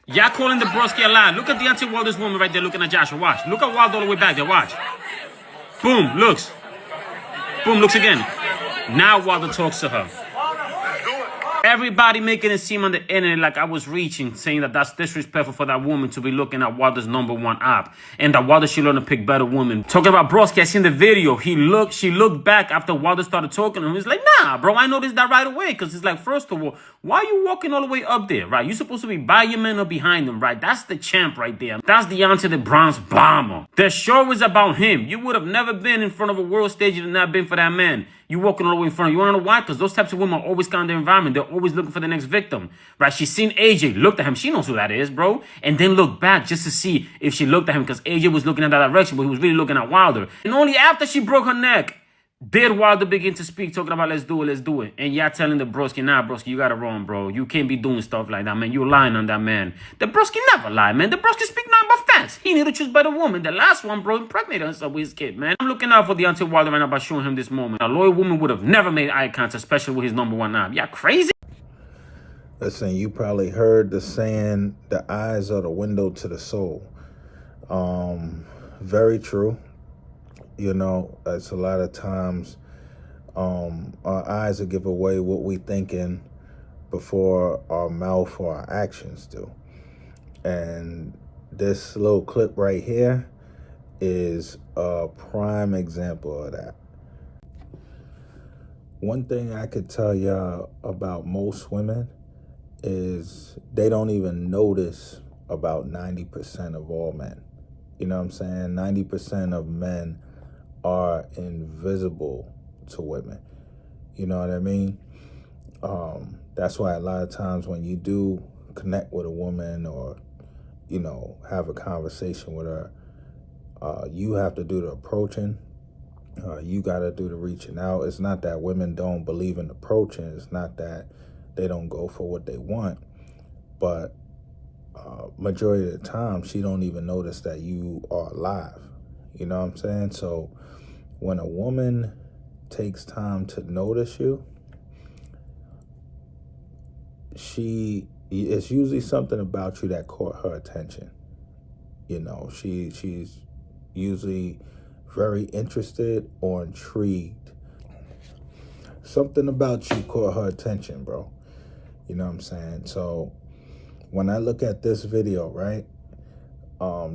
Y'all calling the broski a lie. Look at Deonte Wilder's woman right there looking at Joshua. Watch. Look at Wilder all the way back there. Watch. Boom. Looks. Boom. Looks again. Now Wilder talks to her. Everybody making it seem on the internet like I was reaching, saying that that's disrespectful for that woman to be looking at Wilder's #1 app, and that Wilder should learn to pick better women. Talking about broski, I seen the video. She looked back after Wilder started talking to him. He's like, nah, bro, I noticed that right away. Because it's like, first of all, why are you walking all the way up there, right? You're supposed to be by your man or behind him, right? That's the champ right there. That's Deonte the Bronze Bomber. The show is about him. You would have never been in front of a world stage if it had not been for that man. You walking all the way in front of him. You want to know why? Because those types of women are always kind of their environment. They're always looking for the next victim, right? She's seen AJ, looked at him. She knows who that is, bro. And then looked back just to see if she looked at him, because AJ was looking in that direction, but he was really looking at Wilder. And only after she broke her neck did Wilder begin to speak, talking about let's do it. And y'all telling the broski, nah, broski, you got it wrong, bro. You can't be doing stuff like that, man. You're lying on that man. The broski never lie, man. The broski speak nothing but facts. He need to choose better woman. The last one, bro, impregnated himself with his kid, man. I'm looking out for Deonte Wilder right now by showing him this moment. A loyal woman would have never made eye contact, especially with his #1 app. Y'all crazy? Listen, you probably heard the saying, the eyes are the window to the soul. Very true. You know, it's a lot of times our eyes will give away what we thinking before our mouth or our actions do. And this little clip right here is a prime example of that. One thing I could tell y'all about most women is they don't even notice about 90% of all men. You know what I'm saying? 90% of men are invisible to women. You know what I mean? That's why a lot of times when you do connect with a woman or, you know, have a conversation with her, you have to do the approaching. You got to do the reaching out. It's not that women don't believe in approaching. It's not that they don't go for what they want. But majority of the time, she don't even notice that you are alive. You know what I'm saying? So when a woman takes time to notice you, it's usually something about you that caught her attention. You know, she's usually very interested or intrigued. Something about you caught her attention, bro. You know what I'm saying? So when I look at this video, right,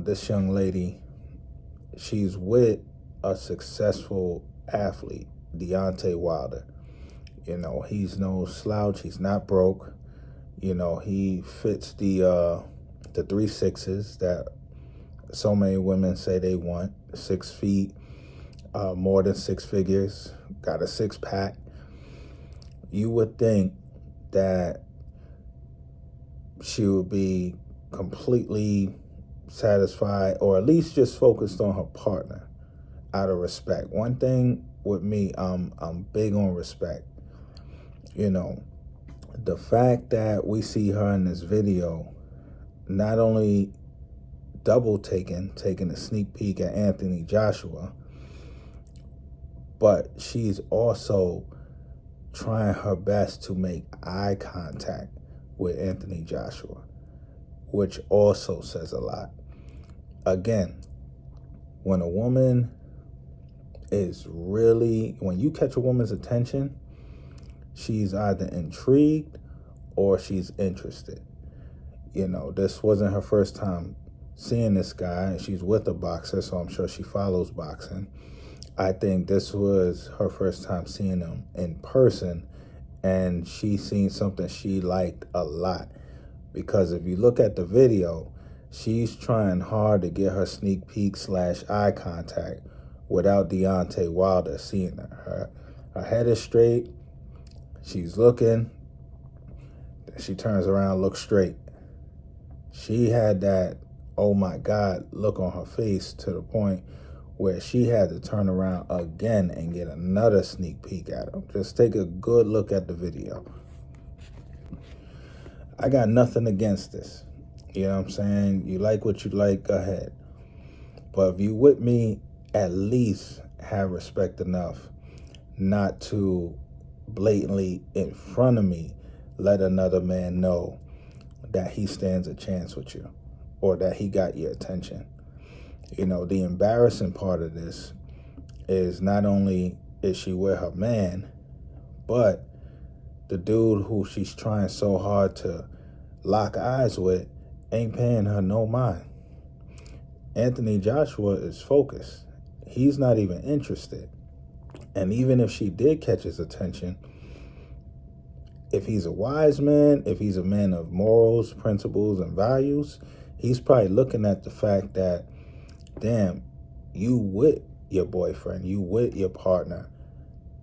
this young lady, she's with a successful athlete, Deonte Wilder. You know, he's no slouch. He's not broke. You know, he fits the 3 6s that so many women say they want. 6 feet, more than 6 figures, got a 6-pack. You would think that she would be completely satisfied, or at least just focused on her partner out of respect. One thing with me, I'm big on respect. You know, the fact that we see her in this video, not only double taking a sneak peek at Anthony Joshua, but she's also trying her best to make eye contact with Anthony Joshua, which also says a lot. Again, when a woman when you catch a woman's attention, she's either intrigued or she's interested. You know, this wasn't her first time seeing this guy, and she's with a boxer, so I'm sure she follows boxing. I think this was her first time seeing him in person, and she seen something she liked a lot. Because if you look at the video, she's trying hard to get her sneak peek / eye contact without Deonte Wilder seeing her. Her head is straight. She's looking. She turns around, looks straight. She had that, oh my God, look on her face, to the point where she had to turn around again and get another sneak peek at him. Just take a good look at the video. I got nothing against this. You know what I'm saying? You like what you like, go ahead. But if you with me, at least have respect enough not to blatantly in front of me let another man know that he stands a chance with you or that he got your attention. You know, the embarrassing part of this is not only is she with her man, but the dude who she's trying so hard to lock eyes with ain't paying her no mind. Anthony Joshua is focused. He's not even interested. And even if she did catch his attention, if he's a wise man, if he's a man of morals, principles, and values, he's probably looking at the fact that, damn, you with your boyfriend, you with your partner,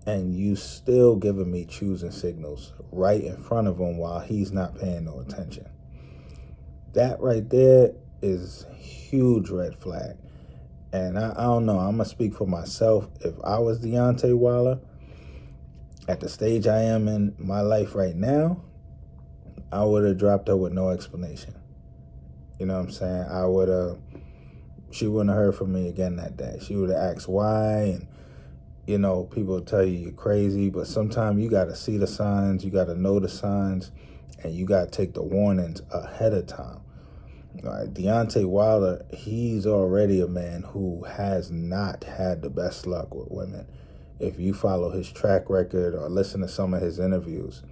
and you still giving me choosing signals right in front of him while he's not paying no attention. That right there is a huge red flag. And I don't know, I'm going to speak for myself. If I was Deonte Wilder, at the stage I am in my life right now, I would have dropped her with no explanation. You know what I'm saying? She wouldn't have heard from me again that day. She would have asked why, and, you know, people will tell you you're crazy, but sometimes you got to see the signs, you got to know the signs, and you got to take the warnings ahead of time. All right, Deonte Wilder, he's already a man who has not had the best luck with women. If you follow his track record or listen to some of his interviews,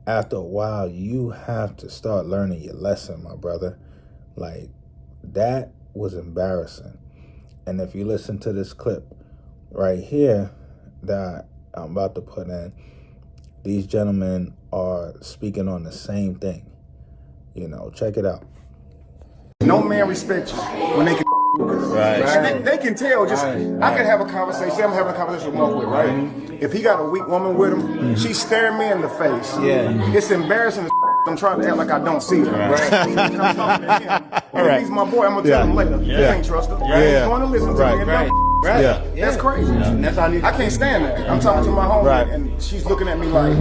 after a while, you have to start learning your lesson, my brother. Like, that was embarrassing. And if you listen to this clip right here that I'm about to put in, these gentlemen are speaking on the same thing. You know, check it out. No man respects you when they can right. They can tell just, I can have a conversation, say I'm having a conversation with Mark with, right? Mm-hmm. If he got a weak woman with him, she's staring me in the face. Yeah. It's embarrassing as I'm trying to act like I don't see her. Right. If he's my boy, I'm going to tell him later. You can't trust her. Right. He's going to listen to me and don't. Right. Yeah. That's crazy. Yeah. That's how I can't stand that. I'm talking to my homie and she's looking at me like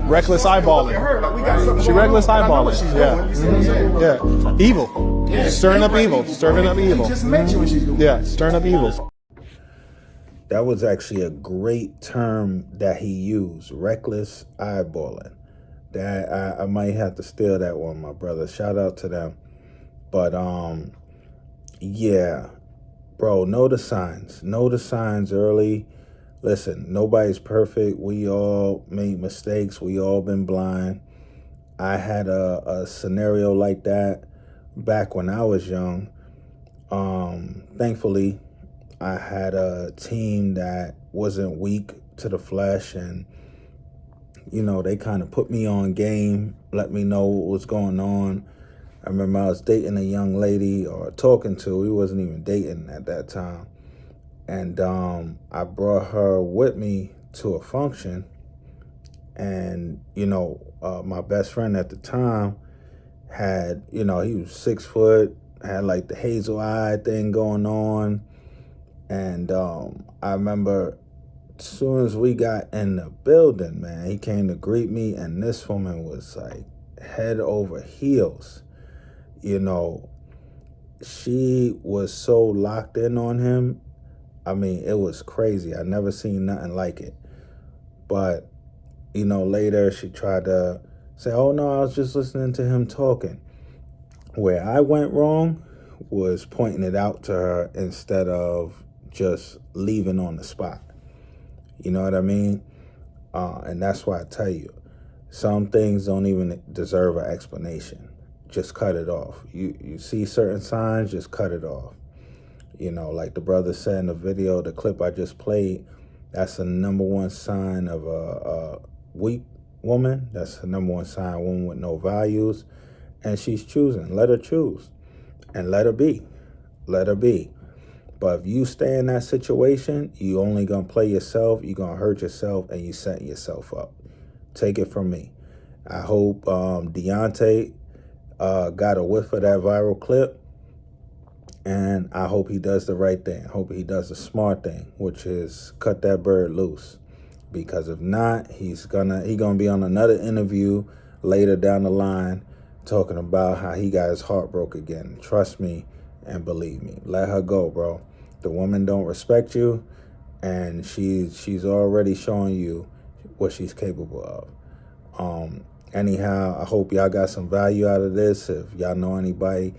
reckless eyeballing. Her, like we got something she reckless on. eyeballing. She's doing. You see what I'm saying? Yeah. Evil. Yeah. Stirring up evil. Stirring up evil. Just met you when she's doing. Yeah. Stirring up evil. That was actually a great term that he used. Reckless eyeballing. That I might have to steal that one, my brother. Shout out to them. But yeah. Bro, know the signs. Know the signs early. Listen, nobody's perfect. We all made mistakes. We all been blind. I had a scenario like that back when I was young. Thankfully, I had a team that wasn't weak to the flesh, and, you know, they kind of put me on game, let me know what was going on. I remember I was dating a young lady, or talking to, we wasn't even dating at that time. And I brought her with me to a function. And, you know, my best friend at the time had, you know, he was 6 foot, had like the hazel eye thing going on. And I remember as soon as we got in the building, man, he came to greet me, and this woman was like head over heels. You know, she was so locked in on him. I mean, it was crazy. I never seen nothing like it. But, you know, later she tried to say, oh, no, I was just listening to him talking. Where I went wrong was pointing it out to her instead of just leaving on the spot. You know what I mean? And that's why I tell you, some things don't even deserve an explanation. Just cut it off. You see certain signs, just cut it off. You know, like the brother said in the video, the clip I just played, that's the number one sign of a weak woman. That's the number one sign, a woman with no values. And she's choosing. Let her choose. And let her be. Let her be. But if you stay in that situation, you only going to play yourself, you're going to hurt yourself, and you set yourself up. Take it from me. I hope Deonte got a whiff of that viral clip, and I hope he does the right thing. I hope he does the smart thing, which is cut that bird loose. Because if not, he's gonna be on another interview later down the line talking about how he got his heart broke again. Trust me and believe me. Let her go, bro. The woman don't respect you, and she's already showing you what she's capable of. Anyhow, I hope y'all got some value out of this. If y'all know anybody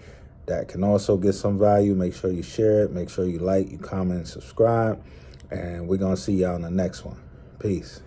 that can also get some value, make sure you share it. Make sure you like, you comment, and subscribe. And we're going to see y'all in the next one. Peace.